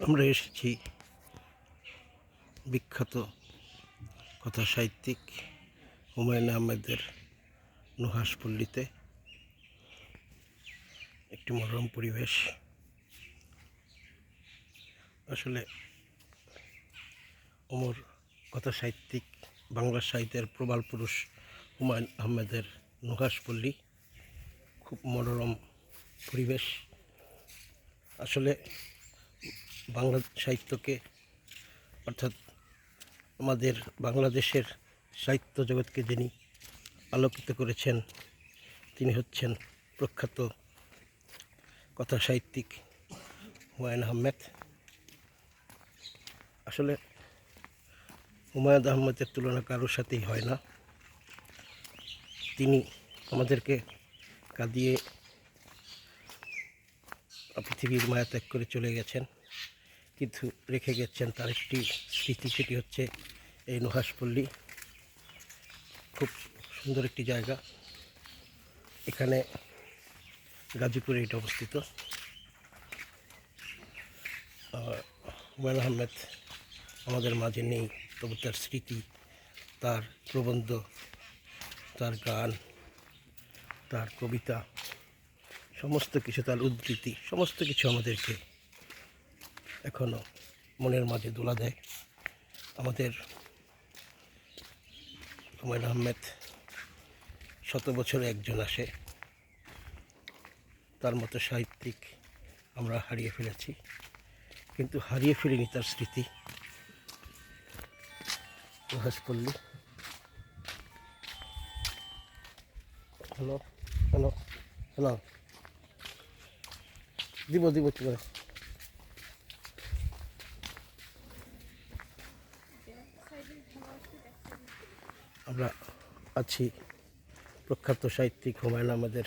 আমরা এসেছি বিখ্যাত কথা সাহিত্যিক হুমায়ুন আহমেদের নুহাশপল্লীতে। একটি মনোরম পরিবেশ। আসলে অমর কথা সাহিত্যিক, বাংলা সাহিত্যের প্রবাল পুরুষ হুমায়ুন আহমেদের নুহাশপল্লী খুব মনোরম পরিবেশ। আসলে বাংলা সাহিত্যকে অর্থাৎ আমাদের বাংলাদেশের সাহিত্য জগৎকে যিনি আলোকিত করেছেন তিনি হচ্ছেন প্রখ্যাত কথা সাহিত্যিক হুমায়ুন আহমেদ। আসলে হুমায়ুন আহমেদের তুলনা কারোর সাথেই হয় না। তিনি আমাদেরকে কাঁদিয়ে পৃথিবীর মায়া ত্যাগ করে চলে গেছেন, কিন্তু রেখে গেছেন তার একটি স্মৃতি, সেটি হচ্ছে এই নুহাশপল্লী। খুব সুন্দর একটি জায়গা। এখানে গাজীপুরে এটা অবস্থিত। হুমায়ুন আহমেদ আমাদের মাঝে নেই, তবু তার স্মৃতি, তার প্রবন্ধ, তার গান, তার কবিতা, সমস্ত কিছু, তার উদ্ধৃতি, সমস্ত কিছু আমাদেরকে এখনও মনের মাঝে দোলা দেয়। আমাদের হুমায়ুন আহমেদ শত বছরে একজন আসে, তার মতো সাহিত্যিক আমরা হারিয়ে ফেলেছি, কিন্তু হারিয়ে ফেলিনি তার স্মৃতি। নুহাশপল্লী। হ্যালো হ্যালো হ্যালো, দিব দিব চলে। আমরা আছি প্রখ্যাত সাহিত্যিক হুমায়ুন আহমেদের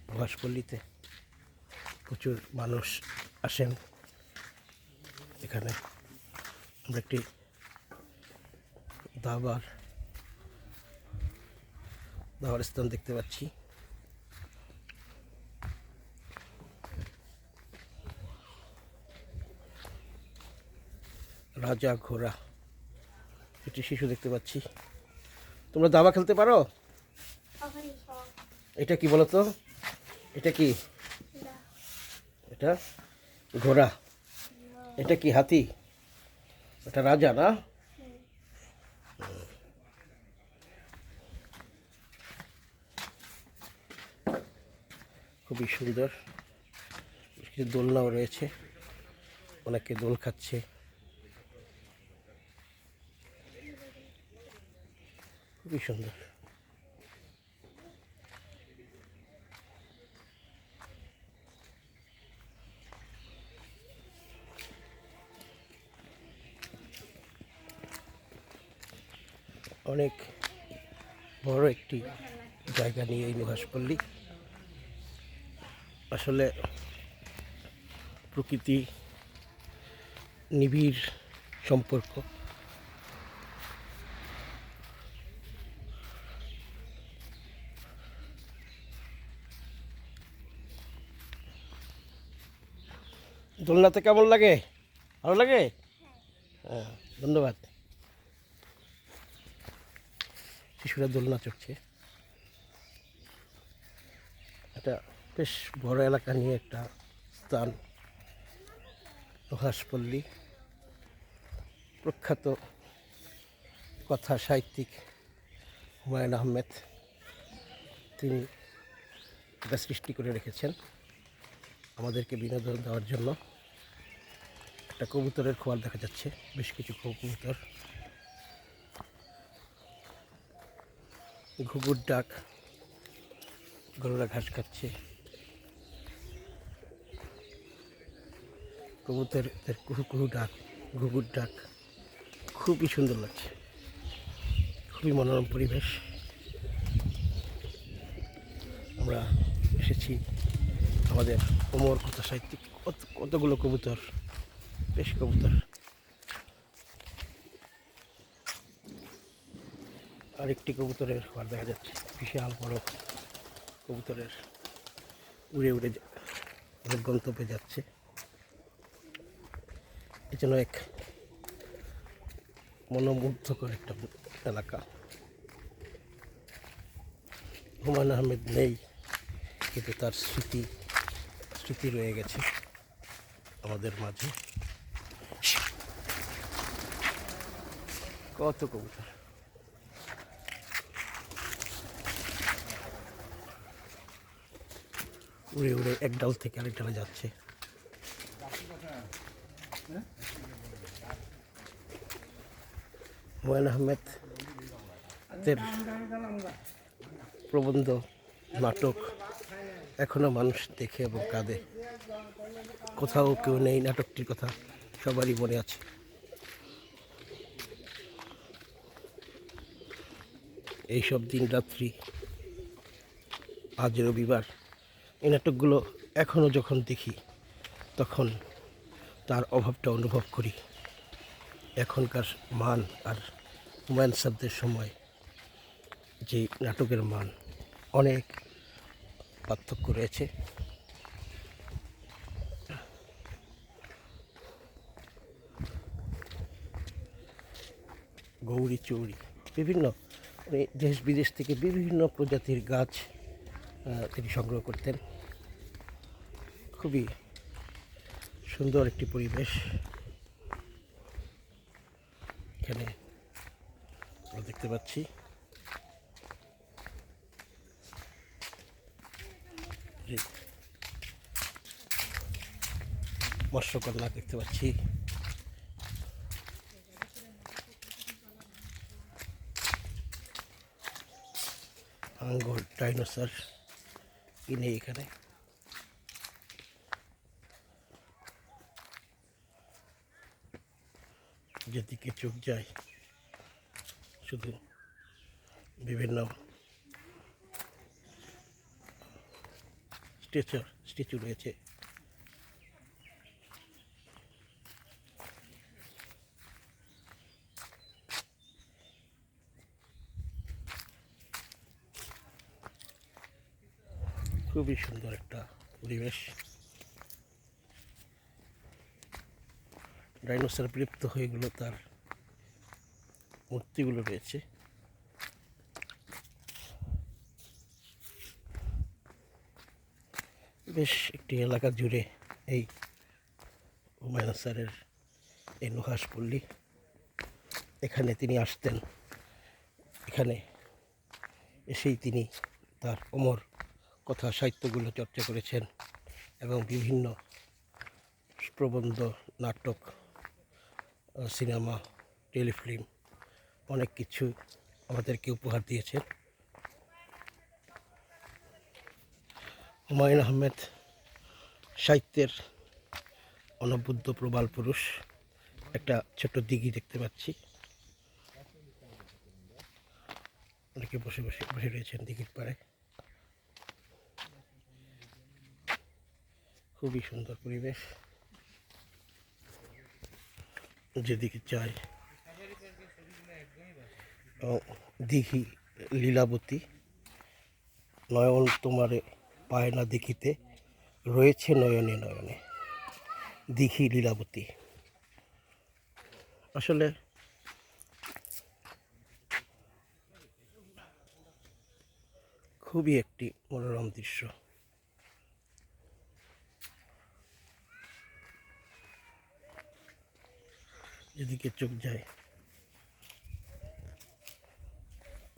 নুহাশপল্লীতে। প্রচুর মানুষ আসেন এখানে। আমরা একটি দাবার স্থান দেখতে পাচ্ছি। রাজা ঘোড়া, একটি শিশু দেখতে পাচ্ছি। তোমরা দাবা খেলতে পারো? এটা কি বলো তো? এটা কি? এটা ঘোড়া। এটা কি হাতি? এটা রাজা না? খুবই সুন্দর। কিছু দোলনাও রয়েছে, অনেকে দোল খাচ্ছে। খুবই সুন্দর। অনেক বড় একটি জায়গা নিয়ে এই নুহাশপল্লী। আসলে প্রকৃতি নিবিড় সম্পর্ক। দোলনাতে কেমন লাগে? ভালো লাগে? হ্যাঁ, ধন্যবাদ। শিশুরা দোলনা চড়ছে। এটা বেশ বড় এলাকা নিয়ে একটা স্থান নুহাশপল্লী। প্রখ্যাত কথা সাহিত্যিক হুমায়ুন আহমেদ তিনি এটা সৃষ্টি করে রেখেছেন আমাদেরকে বিনোদন দেওয়ার জন্য। একটা কবুতরের খোয়ার দেখা যাচ্ছে, বেশ কিছু কবুতর, ঘুঘুর ডাক, গরুরা ঘাস খাচ্ছে, কবুতরের কুহু কুহু ডাক, ঘুঘুর ডাক, খুবই সুন্দর লাগছে। খুবই মনোরম পরিবেশ। আমরা এসেছি আমাদের অমর কথা সাহিত্যিক, কতগুলো কবুতর, বেশ কবুতর। আরেকটি কবুতরের ঘর দেখা যাচ্ছে, বিশাল বড় কবুতরের উড়ে উড়ে তাদের গন্তব্যে যাচ্ছে। এই জন্য এক মনোমুগ্ধকর একটা এলাকা। হুমায়ূন আহমেদ নেই, কিন্তু তার স্মৃতি রয়ে গেছে আমাদের মাঝে। কত কবুতর! উড়ে উড়ে এক ডাল থেকে আরেক ডালে যাচ্ছে। হুমায়ূন আহমেদের প্রবন্ধ, নাটক এখনো মানুষ দেখে এবং কাঁদে। কোথাও কেউ নেই, নাটকটির কথা সবারই মনে আছে। এইসব দিন রাত্রি, আজ রবিবার, এই নাটকগুলো এখনও যখন দেখি তখন তার অভাবটা অনুভব করি। এখনকার মান আর হুমায়ূন সাহেবদের সময় যে নাটকের মান, অনেক পার্থক্য রয়েছে। গৌরী চৌরি, বিভিন্ন দেশ বিদেশ থেকে বিভিন্ন প্রজাতির গাছ তিনি সংগ্রহ করতেন। খুবই সুন্দর একটি পরিবেশ এখানে আমরা দেখতে পাচ্ছি। মৎস্যকন্যা দেখতে পাচ্ছি। আঙ্গর ডাইনোসর কিনে এখানে। যেদিকে চোখ যায় শুধু বিভিন্ন স্ট্যাচু রয়েছে। খুবই সুন্দর একটা পরিবেশ। ডাইনোসর বিলুপ্ত হয়ে গেল, তার মূর্তিগুলো রয়েছে। বেশ একটি এলাকা জুড়ে এই হুমায়ূন স্যারের এই নুহাশপল্লী। এখানে তিনি আসতেন, এখানে এসেই তিনি তার অমর কথা সাহিত্যগুলো চর্চা করেছেন এবং বিভিন্ন প্রবন্ধ, নাটক, সিনেমা, টেলিফিল্ম অনেক কিছু আমাদেরকে উপহার দিয়েছেন। হুমায়ূন আহমেদ সাহিত্যের অনবদ্য প্রবাল পুরুষ। একটা ছোট্ট দিঘি দেখতে পাচ্ছি, অনেকে বসে রয়েছেন দিঘির পাড়ে। খুবই সুন্দর পরিবেশ। যেদিকে চাই দিঘি লীলাবতী, নয়ন তোমারে পায় না দেখিতে, রয়েছে নয়নে নয়নে। দিঘি লীলাবতী আসলে খুবই একটি মনোরম দৃশ্য। যেদিকে চোখ যায়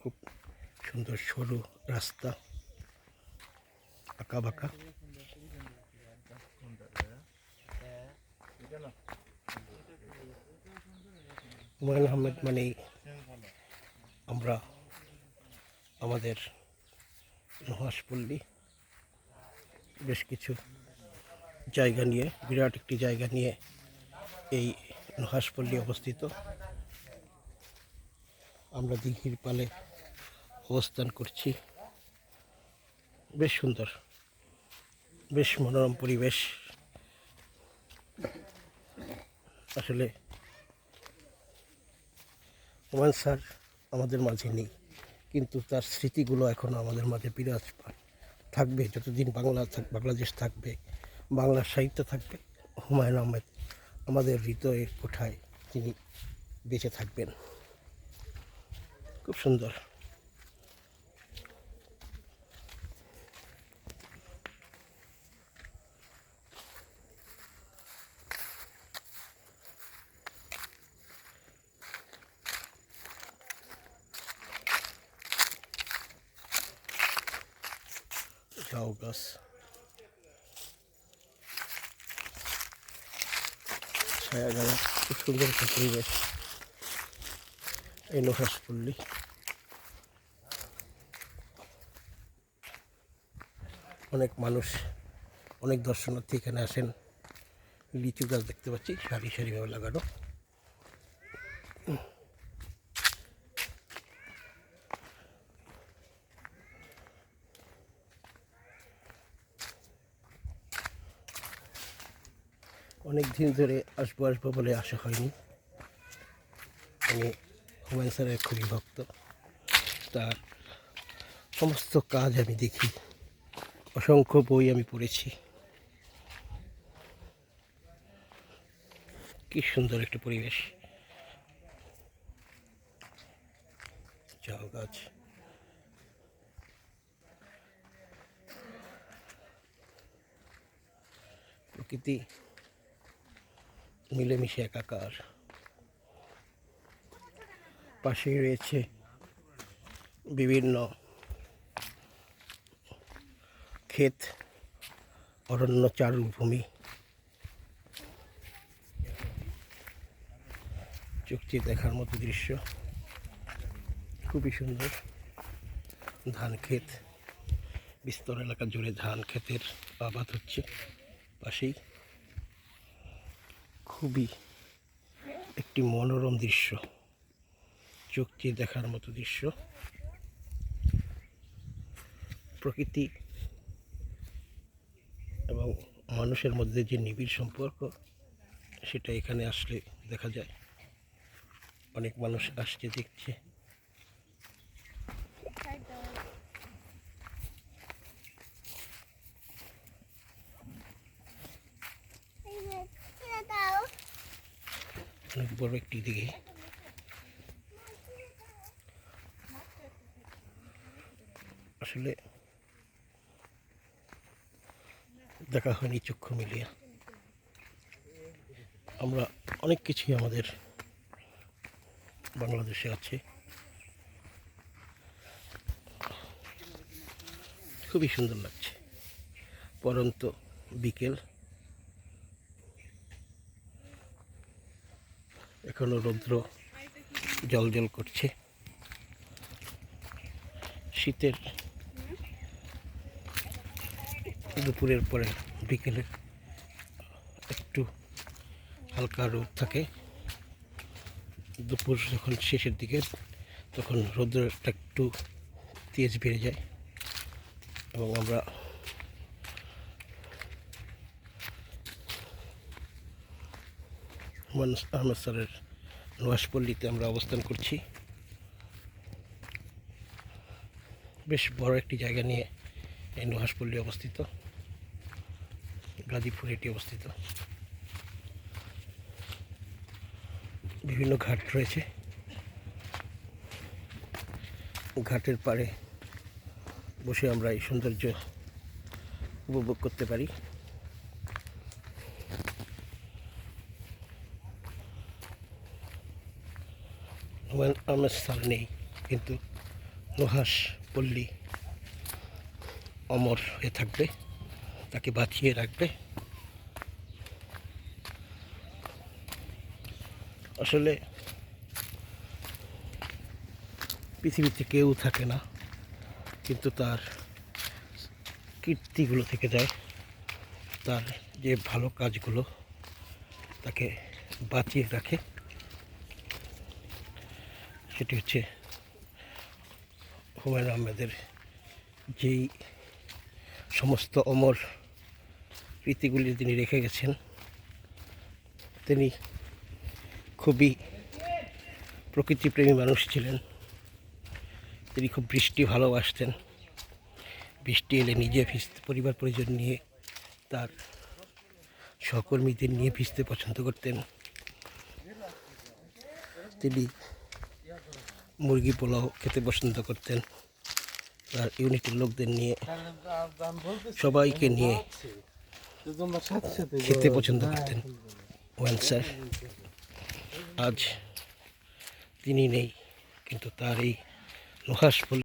খুব সুন্দর সরু রাস্তা, আঁকা বাঁকা। হুমায়ূন আহমেদ মানেই আমরা আমাদের নুহাশপল্লী। বেশ কিছু জায়গা নিয়ে, বিরাট একটি জায়গা নিয়ে এই নুহাশপল্লী অবস্থিত। আমরা দিঘির পালে অবস্থান করছি। বেশ সুন্দর, বেশ মনোরম পরিবেশ। আসলে হুমায়ূন স্যার আমাদের মাঝে নেই, কিন্তু তার স্মৃতিগুলো এখনও আমাদের মাঝে বিরাজ থাকবে। যতদিন বাংলাদেশ থাকবে, বাংলা সাহিত্য থাকবে। হুমায়ুন আহমেদ আমাদের হৃদয়ের কোঠায় তিনি বেঁচে থাকবেন। খুব সুন্দর। ঝাউ গাছ, ছায়া গাছ, খুব সুন্দর একটা পরিবেশ এই নুহাশপল্লী। অনেক মানুষ, অনেক দর্শনার্থী এখানে আসেন। লিচু গাছ দেখতে পাচ্ছি সারি সারিভাবে লাগানো। অনেক দিন ধরে আসবো আসবো বলে আসা হয়নি। আমি হুমায়ুন স্যারের খুবই ভক্ত, তার সমস্ত কাজ আমি দেখি, অসংখ্য বই আমি পড়েছি। কি সুন্দর একটা পরিবেশ। ঝাউ গাছ, প্রকৃতি মিলেমিশে একাকার। পাশেই রয়েছে বিভিন্ন ক্ষেত, অরণ্য, চারুভূমি। চোখটি দেখার মতো দৃশ্য, খুবই সুন্দর। ধান ক্ষেত, বিস্তর এলাকা জুড়ে ধান ক্ষেতের আবাদ হচ্ছে পাশেই। খুবই একটি মনোরম দৃশ্য, চোখটি দেখার মতো দৃশ্য। প্রকৃতি এবং মানুষের মধ্যে যে নিবিড় সম্পর্ক, সেটা এখানে আসলে দেখা যায়। অনেক মানুষ আসছে, দেখছে। অনেক বড় একটি দিকে আসলে দেখা হয়নি চক্ষু মিলিয়ে। আমরা অনেক কিছুই আমাদের বাংলাদেশে আছে। খুবই সুন্দর লাগছে। পরন্ত বিকেল, এখনো রৌদ্র জল করছে। শীতের দুপুরের পরে বিকেলে একটু হালকা রোদ থাকে। দুপুর যখন শেষের দিকে, তখন রৌদ্রটা একটু তেজ বেড়ে যায় এবং আমরা হুমায়ুন আহমেদ স্যারের নুহাশপল্লীতে আমরা অবস্থান করছি। বেশ বড় একটি জায়গা নিয়ে এই নুহাশপল্লী অবস্থিত, গাজীপুরে এটি অবস্থিত। বিভিন্ন ঘাট রয়েছে, ঘাটের পাড়ে বসে আমরা এই সৌন্দর্য উপভোগ করতে পারি। হুমায়ুন আহমেদ স্যার নেই, কিন্তু নুহাশপল্লী অমর হয়ে থাকবে, তাকে বাঁচিয়ে রাখবে। আসলে পৃথিবীতে কেউ থাকে না, কিন্তু তার কীর্তিগুলো থেকে যায়। তার যে ভালো কাজগুলো তাকে বাঁচিয়ে রাখে, সেটি হচ্ছে হুমায়ুন আহমেদের যেই সমস্ত অমর রীতিগুলি তিনি রেখে গেছেন। তিনি খুবই প্রকৃতিপ্রেমী মানুষ ছিলেন। তিনি খুব বৃষ্টি ভালোবাসতেন। বৃষ্টি এলে নিজে ভিজতে, পরিবার পরিজন নিয়ে তার সহকর্মীদের নিয়ে ভিজতে পছন্দ করতেন। তিনি মুরগি পোলাও খেতে পছন্দ করতেন। তার ইউনিটের লোকদের নিয়ে, সবাইকে নিয়ে খেতে পছন্দ করতেন ওয়ান স্যার। আজ তিনি নেই, কিন্তু তার এই নুহাশপল্লী